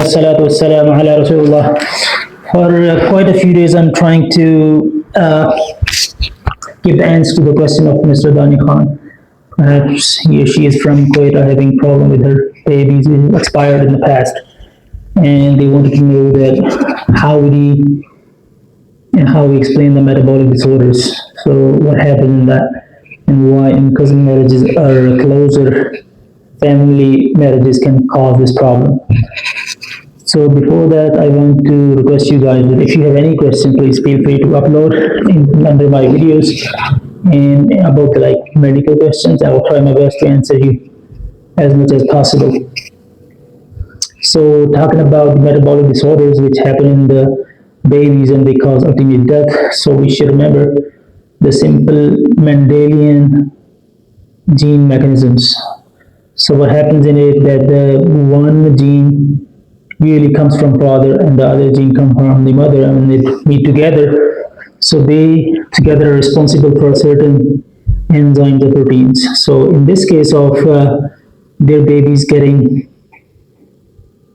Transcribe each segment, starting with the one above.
salatu wassalamu ala Rasulullah. For quite a few days, I'm trying to give answer to the question of Mr. Dani Khan. Perhaps he or she is from Kuwait or having problem with her babies who expired in the past, and they wanted to know that how would he and how we explain the metabolic disorders. So what happened in that, and why in cousin marriages or closer family marriages can cause this problem. So before that, I want to request you guys that if you have any question, please feel free to upload under my videos. And about the medical questions, I will try my best to answer you as much as possible. So talking about metabolic disorders which happen in the babies and they cause ultimate death. So we should remember the simple Mendelian gene mechanisms. So what happens in it that the one gene really comes from father and the other gene comes from the mother, and they meet together. So they together are responsible for certain enzymes or proteins. So in this case of their babies getting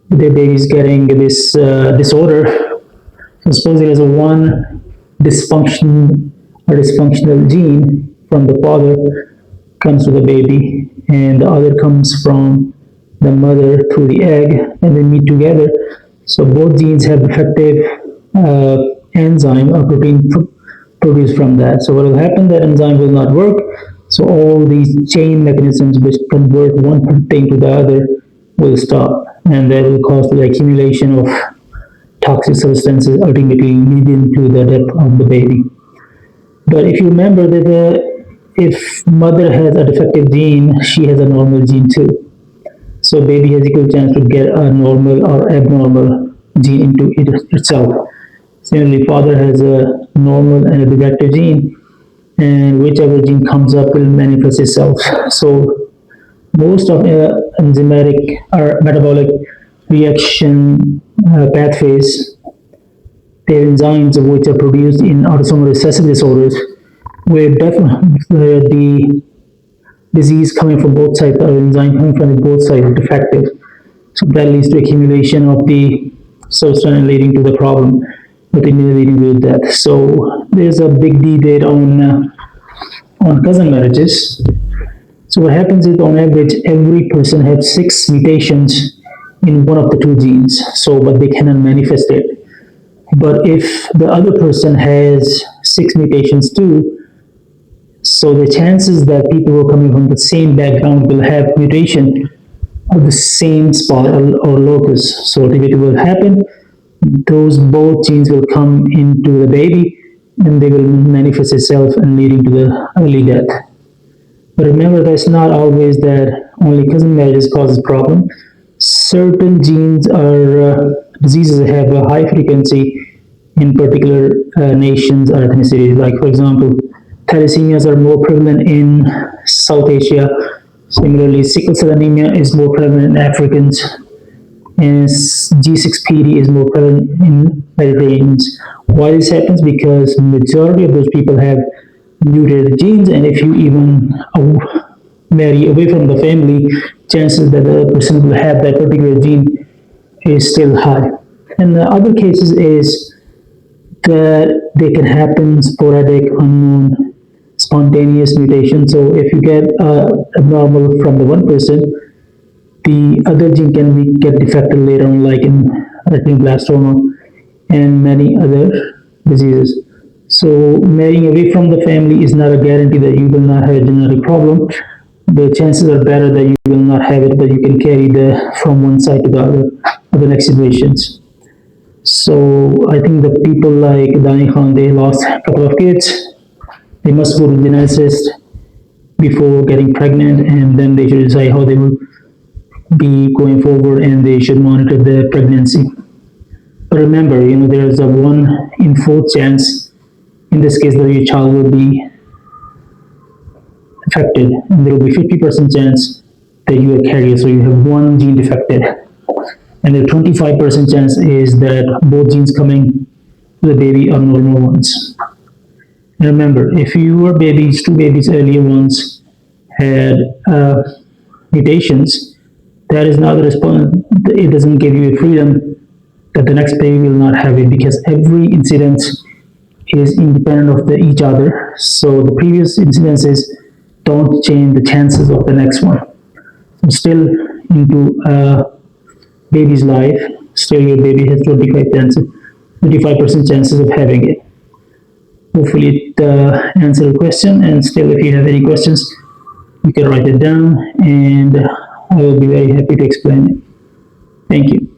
this disorder, so suppose there is a one dysfunctional gene from the father comes to the baby, and the other comes from the mother through the egg, and they meet together. So both genes have defective enzyme or protein produced from that. So what will happen? That enzyme will not work. So all these chain mechanisms which convert one protein to the other will stop, and that will cause the accumulation of toxic substances, ultimately leading to the death of the baby. But if you remember that if mother has a defective gene, she has a normal gene too. So baby has equal chance to get a normal or abnormal gene into itself. Similarly, father has a normal and a defective gene, and whichever gene comes up will manifest itself. So most of enzymatic or metabolic reaction pathways, the enzymes of which are produced in autosomal recessive disorders, where the disease coming from both sides, or enzyme coming from both sides is defective. So that leads to accumulation of the substance and leading to the problem, ultimately leading to death. So there's a big debate on cousin marriages. So what happens is, on average, every person has 6 mutations in one of the two genes. So, but they cannot manifest it. But if the other person has 6 mutations too, so the chances that people who are coming from the same background will have mutation of the same spot or locus. So if it will happen, those both genes will come into the baby and they will manifest itself and leading to the early death. But remember, that's not always that only cousin marriages causes problem. Certain genes or diseases have a high frequency in particular nations or ethnicities. Like for example, thalassemias are more prevalent in South Asia. Similarly, sickle cell anemia is more prevalent in Africans, and G6PD is more prevalent in Mediterraneans. Why this happens? Because majority of those people have mutated genes, and if you even marry away from the family, chances that the person will have that particular gene is still high. And the other cases is that they can happen sporadic, unknown, spontaneous mutation. So if you get abnormal from the one person, the other gene can get defected later on, like in retinoblastoma and many other diseases. So marrying away from the family is not a guarantee that you will not have a genetic problem. The chances are better that you will not have it, but you can carry from one side to the other of the next generations. So I think the people like Dani Khan, they lost a couple of kids. They must go to the geneticist before getting pregnant, and then they should decide how they will be going forward, and they should monitor the pregnancy. But remember, there's a 1 in 4 chance in this case that your child will be affected, and there will be 50% chance that you are carrier, so you have one gene defected, and the 25% chance is that both genes coming to the baby are normal ones. And remember, if your babies, 2 babies earlier ones had mutations, that is not the response. It doesn't give you freedom that the next baby will not have it, because every incident is independent of each other. So the previous incidences don't change the chances of the next one. So still into a baby's life, still your baby has 25% chances of having it. Hopefully it answered the question, and still if you have any questions, you can write it down and I will be very happy to explain it. Thank you.